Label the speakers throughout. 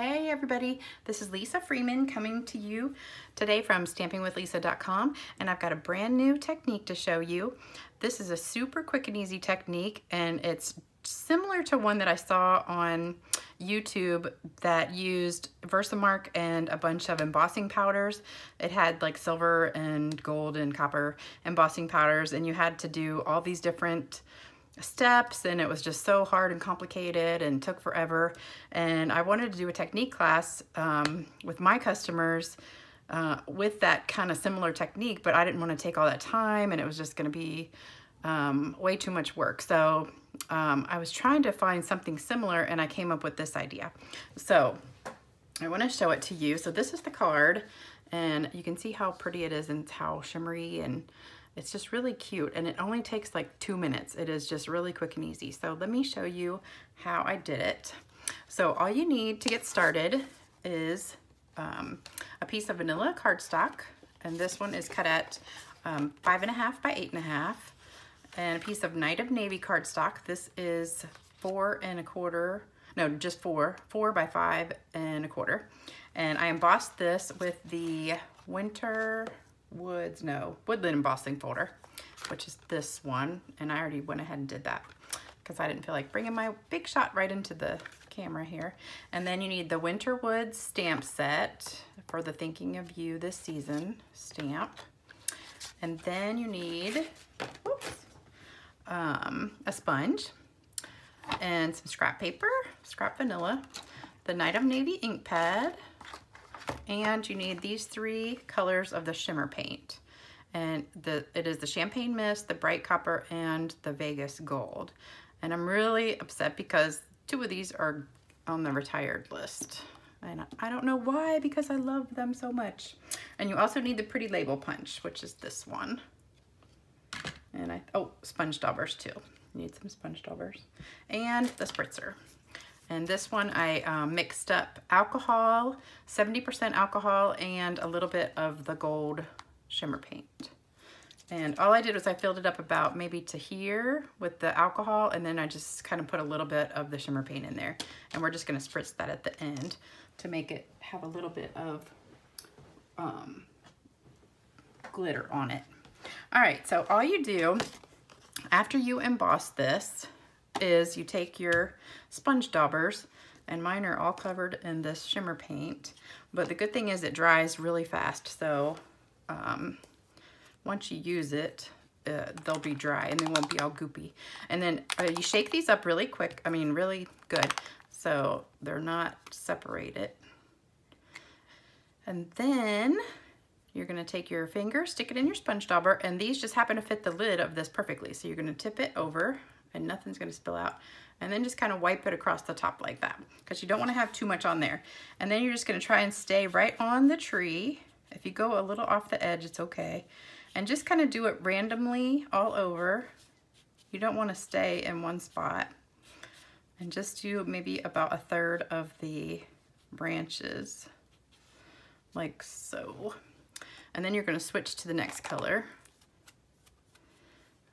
Speaker 1: Hey everybody, this is Lisa Freeman coming to you today from stampingwithlisa.com, and I've got a brand new technique to show you. This is a super quick and easy technique, and it's similar to one that I saw on YouTube that used Versamark and a bunch of embossing powders. It had like silver and gold and copper embossing powders, and you had to do all these different steps, and it was just so hard and complicated and took forever. And I wanted to do a technique class with my customers with that kind of similar technique, but I didn't want to take all that time, and it was just going to be way too much work. So I was trying to find something similar, and I came up with this idea. So I want to show it to you. So this is the card, and you can see how pretty it is and how shimmery, and it's just really cute, and it only takes like 2 minutes. It is just really quick and easy. So let me show you how I did it. So all you need to get started is a piece of vanilla cardstock, and this one is cut at 5.5 by 8.5, and a piece of Night of Navy cardstock. This is 4 1/4, no, just 4 by 5 1/4, and I embossed this with the Woodland embossing folder, which is this one, and I already went ahead and did that because I didn't feel like bringing my big shot right into the camera here. And then you need the Winter Woods stamp set for the Thinking of You This Season stamp, and then you need a sponge and some scrap paper, scrap vanilla, the Night of Navy ink pad, and you need these 3 colors of the shimmer paint. And it is the Champagne Mist, the Bright Copper, and the Vegas Gold. And I'm really upset because 2 of these are on the retired list. And I don't know why, because I love them so much. And you also need the Pretty Label Punch, which is this one. And sponge daubers too. You need some sponge daubers. And the spritzer. And this one I mixed up alcohol, 70% alcohol, and a little bit of the gold shimmer paint. And all I did was I filled it up about maybe to here with the alcohol, and then I just kind of put a little bit of the shimmer paint in there. And we're just gonna spritz that at the end to make it have a little bit of glitter on it. All right, so all you do after you emboss this is you take your sponge daubers, and mine are all covered in this shimmer paint, but the good thing is it dries really fast. So once you use it, they'll be dry and they won't be all goopy. And then you shake these up really quick, really good, so they're not separated. And then you're gonna take your finger, stick it in your sponge dauber, and these just happen to fit the lid of this perfectly. So you're gonna tip it over, and nothing's gonna spill out. And then just kind of wipe it across the top like that, because you don't wanna have too much on there. And then you're just gonna try and stay right on the tree. If you go a little off the edge, it's okay. And just kind of do it randomly all over. You don't wanna stay in one spot. And just do maybe about 1/3 of the branches, like so. And then you're gonna switch to the next color.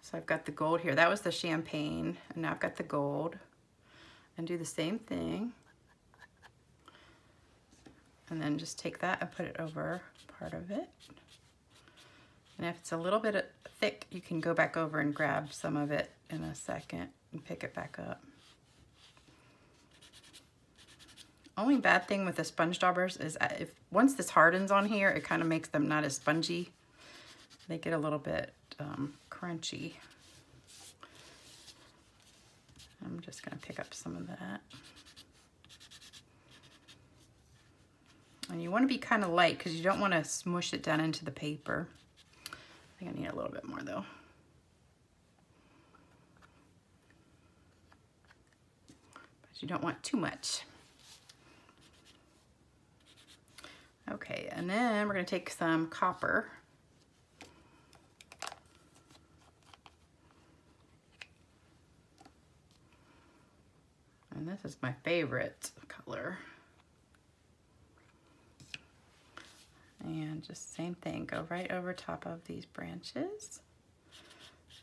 Speaker 1: So I've got the gold here. That was the champagne, and now I've got the gold. And do the same thing. And then just take that and put it over part of it. And if it's a little bit thick, you can go back over and grab some of it in a second and pick it back up. Only bad thing with the sponge daubers is once this hardens on here, it kind of makes them not as spongy. They get a little bit crunchy. I'm just gonna pick up some of that. And you wanna be kind of light because you don't wanna smush it down into the paper. I think I need a little bit more though. But you don't want too much. Okay, and then we're gonna take some copper. And this is my favorite color. And just same thing, go right over top of these branches.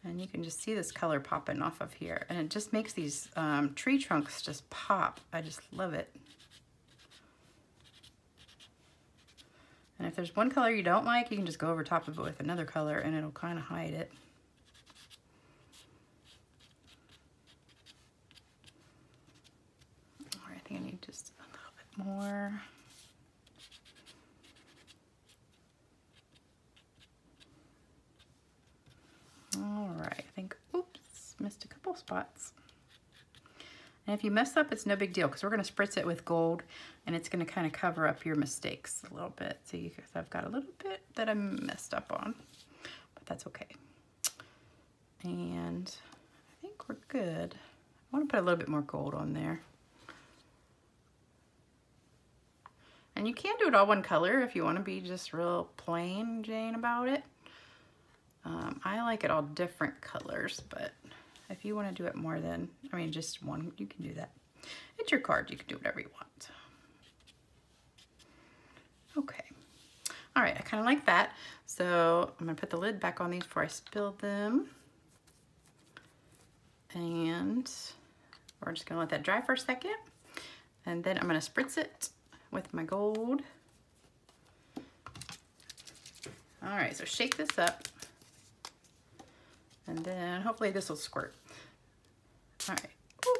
Speaker 1: And you can just see this color popping off of here. And it just makes these tree trunks just pop. I just love it. And if there's one color you don't like, you can just go over top of it with another color and it'll kind of hide it. All right, I think I need just a little bit more. All right, I think, oops, missed a couple spots. And if you mess up, it's no big deal because we're going to spritz it with gold and it's going to kind of cover up your mistakes a little bit. See, because I've got a little bit that I messed up on, but that's okay. And I think we're good. I want to put a little bit more gold on there. And you can do it all one color if you want to be just real plain Jane about it. I like it all different colors, but if you want to do it more than, I mean, just one, you can do that. It's your card. You can do whatever you want. Okay. All right. I kind of like that. So I'm going to put the lid back on these before I spill them. And we're just going to let that dry for a second. And then I'm going to spritz it with my gold. All right. So shake this up. And then hopefully this will squirt. All right. Ooh.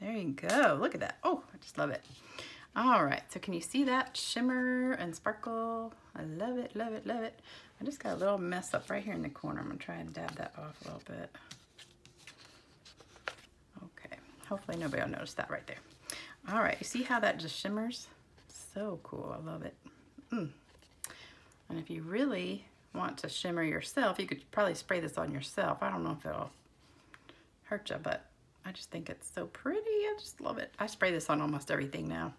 Speaker 1: There you go. Look at that. Oh, I just love it. All right. So can you see that shimmer and sparkle? I love it, love it, love it. I just got a little mess up right here in the corner. I'm going to try and dab that off a little bit. Okay. Hopefully nobody will notice that right there. All right. You see how that just shimmers? So cool. I love it. And if you really want to shimmer yourself, you could probably spray this on yourself. I don't know if it'll hurt you, but I just think it's so pretty. I just love it. I spray this on almost everything now.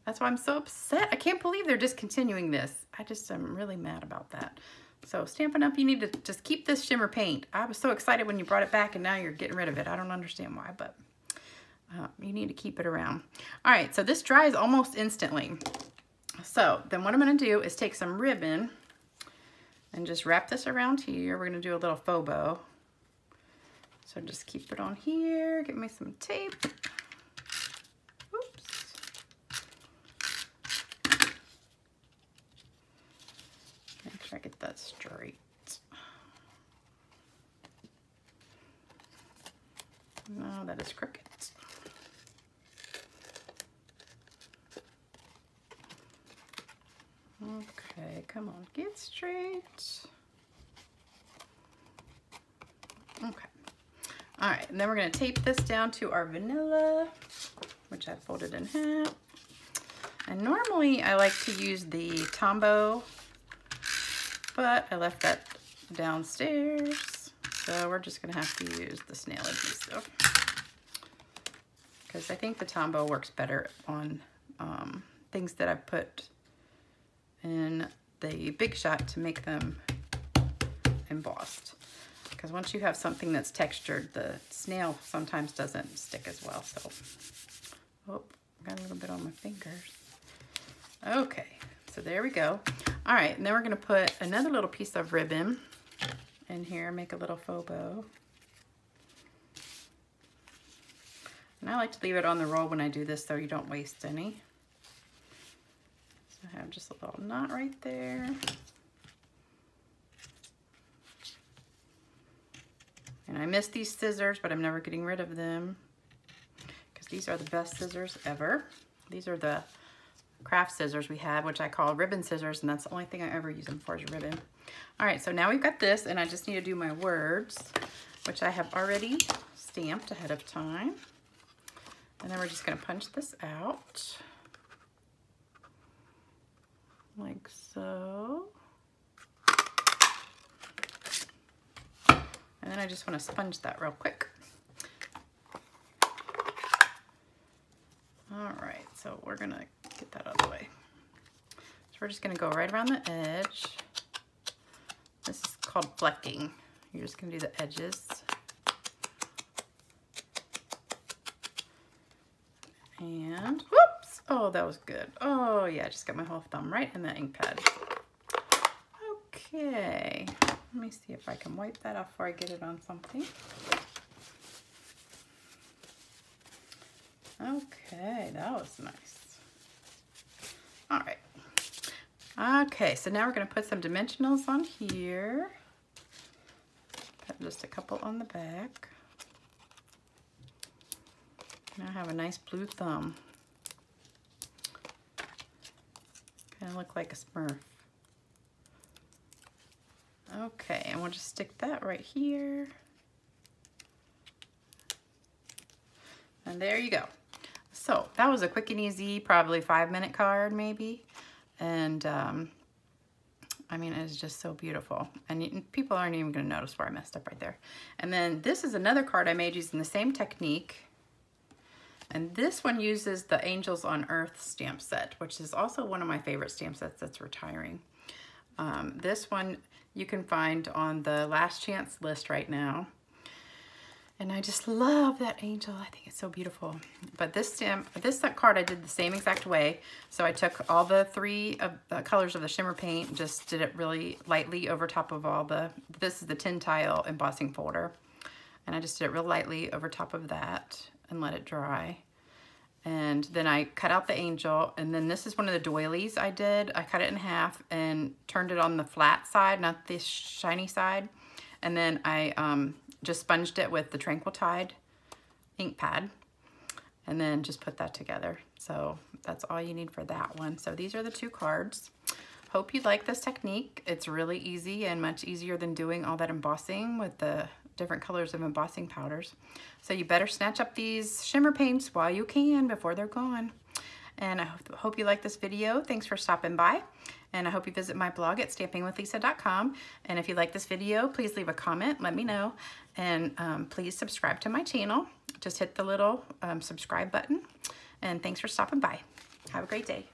Speaker 1: That's why I'm so upset. I can't believe they're discontinuing this. I just am really mad about that. So Stampin' Up, you need to just keep this shimmer paint. I was so excited when you brought it back and now you're getting rid of it. I don't understand why, but you need to keep it around. All right, so this dries almost instantly. So then what I'm gonna do is take some ribbon and just wrap this around here. We're gonna do a little faux bow. So just keep it on here. Get me some tape. Oops. Make sure I get that straight. No, that is crooked. Okay, come on, get straight. Okay. All right, and then we're gonna tape this down to our vanilla, which I folded in half. And normally I like to use the Tombow, but I left that downstairs. So we're just gonna have to use the snail adhesive because I think the Tombow works better on things that I put in the Big Shot to make them embossed. Because once you have something that's textured, the snail sometimes doesn't stick as well. So, oh, got a little bit on my fingers. Okay, so there we go. All right, and then we're gonna put another little piece of ribbon in here, make a little faux bow. And I like to leave it on the roll when I do this so you don't waste any. So I have just a little knot right there. And I miss these scissors, but I'm never getting rid of them because these are the best scissors ever. These are the craft scissors we have, which I call ribbon scissors, and that's the only thing I ever use them for is ribbon. All right, so now we've got this, and I just need to do my words, which I have already stamped ahead of time. And then we're just gonna punch this out like so. And then I just want to sponge that real quick. All right, so we're gonna get that out of the way. So we're just gonna go right around the edge. This is called flecking. You're just gonna do the edges. And whoops, oh, that was good. Oh yeah, I just got my whole thumb right in the ink pad. Okay. Let me see if I can wipe that off before I get it on something. Okay, that was nice. All right, Okay, so now we're going to put some dimensionals on here. Put just a couple on the back. Now I have a nice blue thumb. Kind of look like a Smurf. Okay, and we'll just stick that right here. And there you go. So that was a quick and easy, probably 5-minute card maybe. And I mean, it's just so beautiful. And people aren't even gonna notice where I messed up right there. And then this is another card I made using the same technique. And this one uses the Angels on Earth stamp set, which is also one of my favorite stamp sets that's retiring. This one you can find on the last chance list right now. And I just love that angel. I think it's so beautiful. But this card I did the same exact way. So I took all the 3 of the colors of the shimmer paint, just did it really lightly over top of all the, this is the tin tile embossing folder. And I just did it real lightly over top of that and let it dry. And then I cut out the angel, and then this is one of the doilies I did. I cut it in half and turned it on the flat side, not this shiny side. And then I just sponged it with the Tranquil Tide ink pad, and then just put that together. So that's all you need for that one. So these are the 2 cards. Hope you like this technique. It's really easy and much easier than doing all that embossing with the different colors of embossing powders. So you better snatch up these shimmer paints while you can before they're gone. And I hope you like this video. Thanks for stopping by. And I hope you visit my blog at stampingwithlisa.com. And if you like this video, please leave a comment, let me know. And please subscribe to my channel. Just hit the little subscribe button. And thanks for stopping by. Have a great day.